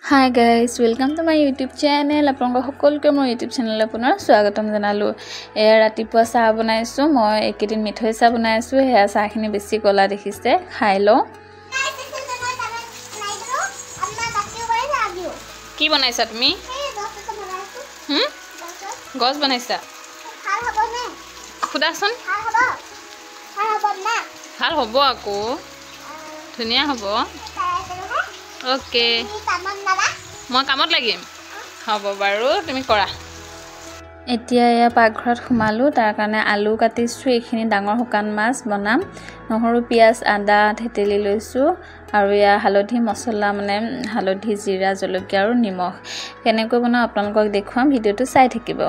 Hi guys, welcome to my YouTube channel. আপোনালোক সকলোকে মোৰ YouTube channel আপোনাৰ স্বাগতম জনালো। ৰাতিপুৱা চাহ বনাইছো, মই একেদিন মিঠৈ চাহ বনাইছো। হেয়া চাহখিনি বেছি কলা দেখিছে, খাই লও। কি বনাইছা তুমি? গছ বনাইছা? ভাল হ'ব নে? খুদাচোন। ভাল হ'ব আকৌ। ধুনিয়া হ'ব। ওকে মই কামত লাগিম হ'ব বাৰু তুমি কৰা এতিয়া এয়া পাকঘৰত সোমালো তাৰ কাৰণে আলু কাটিছো এইখিনি ডাঙৰ শুকান মাছ বনাম নহৰু পিয়াজ আদা থেতেলি লৈছো আৰু এয়া হালধি মছলা মানে হালধি জিৰা জলকীয়া আৰু নিমখ কেনেকৈ বনাও আপোনালোকক দেখুৱাম ভিডিওটো চাই থাকিব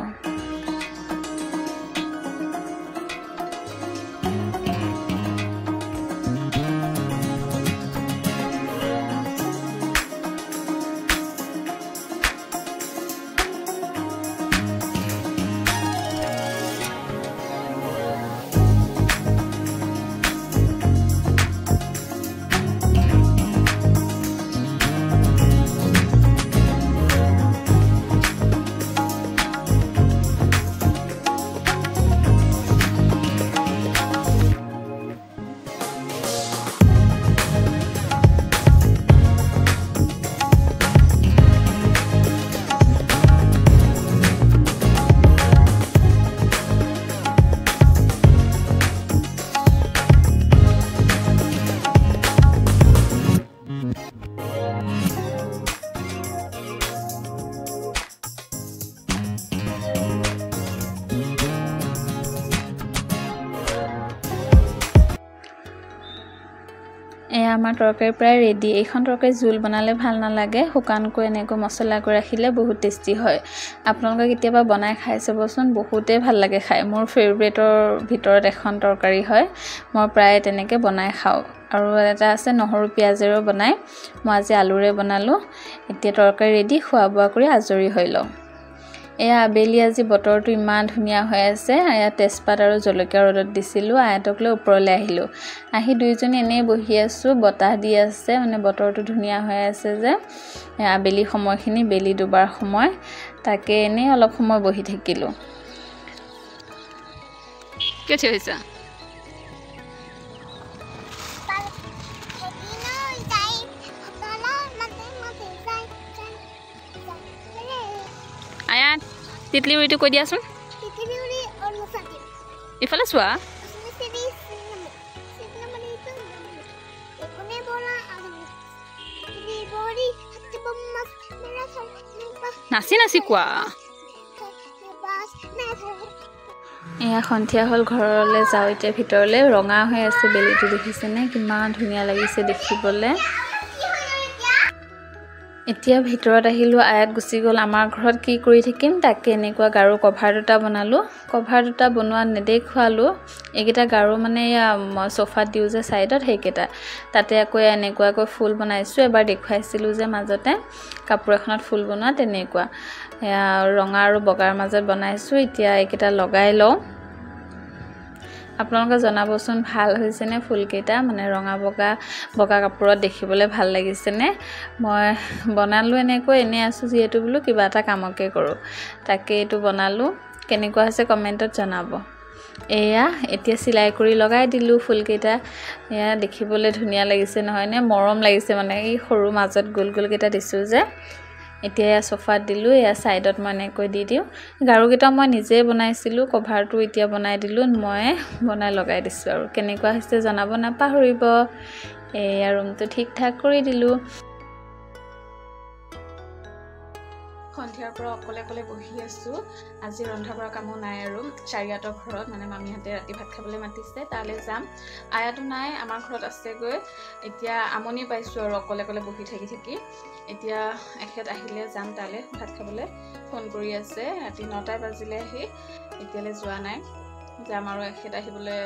আমাৰ তৰকাৰী প্ৰায় ৰেডি এইখন তৰকাৰী জোল বনালে ভাল নালাগে শুকানকৈ এনেকৈ মছলা কৰি ৰাখিলে বহুত টেষ্টি হয় আপোনালোকে কেতিয়াবা বনাই খাই চাবচোন বহুতে ভাল লাগে খাই মোৰ ফেভৰেটৰ ভিতৰত এখন তৰকাৰী হয় মই প্ৰায় তেনেকৈ বনাই খাওঁ আৰু এটা আছে নহৰু পিয়াজেৰে বনাই মই আজি আলুৰে বনালো এতিয়া তৰকাৰী ৰেডি খোৱা বোৱা কৰি আজৰি হৈ লওঁ এয়া আবেলি আজি বতৰটো ইমান ধুনিয়া হৈ আছে এয়া তেজপাত আৰু জলকীয়া ৰদত দিছিলো আয়তক লৈ ওপৰলৈ আহিলো আহি দুইজনী এনে বহি আছো বতাহ দি আছে মানে বতৰটো ধুনিয়া হৈ আছে যে আবেলি সময়খিনি বেলি দুবাৰ সময় তাকে এনে অলপ সময় বহি থাকিলো কি হৈছে আয়া তিতলি উৰিটো কৈ দিয়াচোন তিতলি উৰি অনুসাকি ইফালে চোৱা নাচি নাচি কোৱা এয়া সন্ধিয়া হল ঘৰলৈ যাওঁ এতিয়া ভিতৰলৈ ৰঙা হৈ আছে বেলিটো দেখিছেনে কিমান ধুনীয়া লাগিছে দেখিবলৈ এতিয়া ভিতৰত আহিলো আয়াত গুচি গল আমাৰ ঘৰত কি কৰি থাকিম তাকে এনেকুৱা গাৰু কভাৰ দুটা বনালো কভাৰ দুটা বনোৱা নেদেখুৱালো এইকেইটা গাৰু মানে মই সোফাত দিও যে সাইডত হেকেটা তাতে আকৌ এনেকুৱাকৈ ফুল বনাইছো এবাৰ দেখুৱাইছিলো যে মাজতে কাপোৰ এখনত ফুল বনোৱা তেনেকুৱা ৰঙা আৰু বগাৰ মাজত বনাইছো এতিয়া এইকেইটা লগাই লওঁ আপোনালোকে জনাবচোন ভাল হৈছে নে ফুলকেইটা মানে ৰঙা বগা কাপোৰত দেখিবলৈ ভাল লাগিছে নে মই বনালো এনেকৈ এনে আছো যেহেতু বলো কিবা এটা কামকে কৰো তাকে এটো বনালো কেনেকুৱা হৈছে কমেন্টত জনাব এয়া এতিয়া সিলাই কৰি লগাই দিলো ফুলকেইটা এয়া দেখিবলৈ ধুনীয়া লাগিছে নহয় নে মৰম লাগিছে মানে এই সৰু মাজত গোল গোল কেইটা দিছো যে এতিয়া সোফাত দিলো এয়া সাইডত মানে কৈ দি দিও গাৰুকেইটা মই নিজে বনাইছিলো কভাৰটো এতিয়া বনাই দিলো মই বনাই লগাই দিছো আৰু কেনেকুৱা হৈছে জনাব নাপাহৰিব এয়া ৰুমটো ঠিক ঠাক কৰি দিলো সন্ধিয়াৰ পৰা অকলে বহি আছো আজি ৰন্ধা বঢ়া কামো নাই আৰু চাৰিয়াতৰ ঘৰত মানে মামীহঁতে ৰাতি ভাত খাবলৈ মাতিছে তালৈ যাম আয়াতো নাই আমাৰ ঘৰত আছে গৈ এতিয়া আমনি পাইছো আৰু অকলে বহি থাকি এতিয়া এখেত আহিলে যাম তালৈ ভাত খাবলৈ ফোন কৰি আছে ৰাতি 9টা বাজিলে আহি এতিয়ালৈ যোৱা নাই যাম আৰু এখেত আহিবলৈ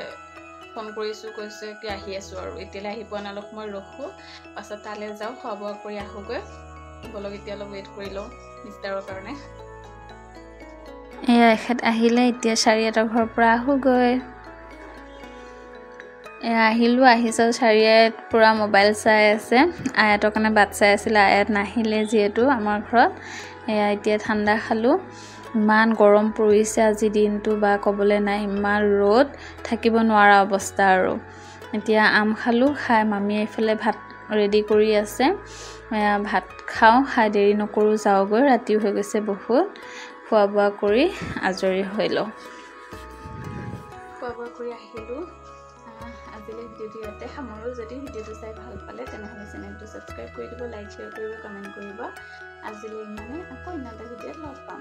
ফোন কৰিছো কৈছে কি আহি আছো আৰু এতিয়ালৈ আহি পোৱা নাই অলপ মই ৰখো পাছত তালৈ যাও খোৱা বোৱা কৰি আহোগৈ বলক এতিয়া অলপ ৱেইট কৰি লওঁ মিষ্টাৰৰ কাৰণে এয়া এখেত আহিলে এতিয়া চাৰিয়াতৰ ঘৰৰ পৰা আহোগৈ আহিলোঁ, আহিছোঁ চাৰিআলিত পূৰা মোবাইল চাই আছে। আয়াতৰ কাৰণে বাট চাই আছিলে, আয়াত নাহিলে যিহেতু আমাৰ ঘৰত। এতিয়া ঠাণ্ডা খালোঁ। ইমান গৰম পৰিছে আজি দিনটো বা ক'বলৈ নাই, ইমান ৰ'দ, থাকিব নোৱাৰা অৱস্থা আৰু। এতিয়া আম খালোঁ, খাই মামীয়ে এইফালে ভাত ৰেডি কৰি আছে। ভাত খাওঁ, খাই দেৰি নকৰোঁ, যাওঁগৈ, ৰাতিও হৈ গৈছে বহুত। খোৱা বোৱা কৰি আজৰি হৈ লওঁ। খোৱা বোৱা কৰি আহিলোঁ। আজিলৈ ভিডিঅ'টো ইয়াতে সামৰোঁ। যদি ভিডিঅ'টো চাই ভাল পালে তেনেহ'লে চেনেলটো ছাবস্ক্ৰাইব কৰি দিব, লাইক শ্বেয়াৰ কৰিব, কমেণ্ট কৰিব। আজিলৈ ইমানে, আকৌ অন্য এটা ভিডিঅ'ত লগ পাম।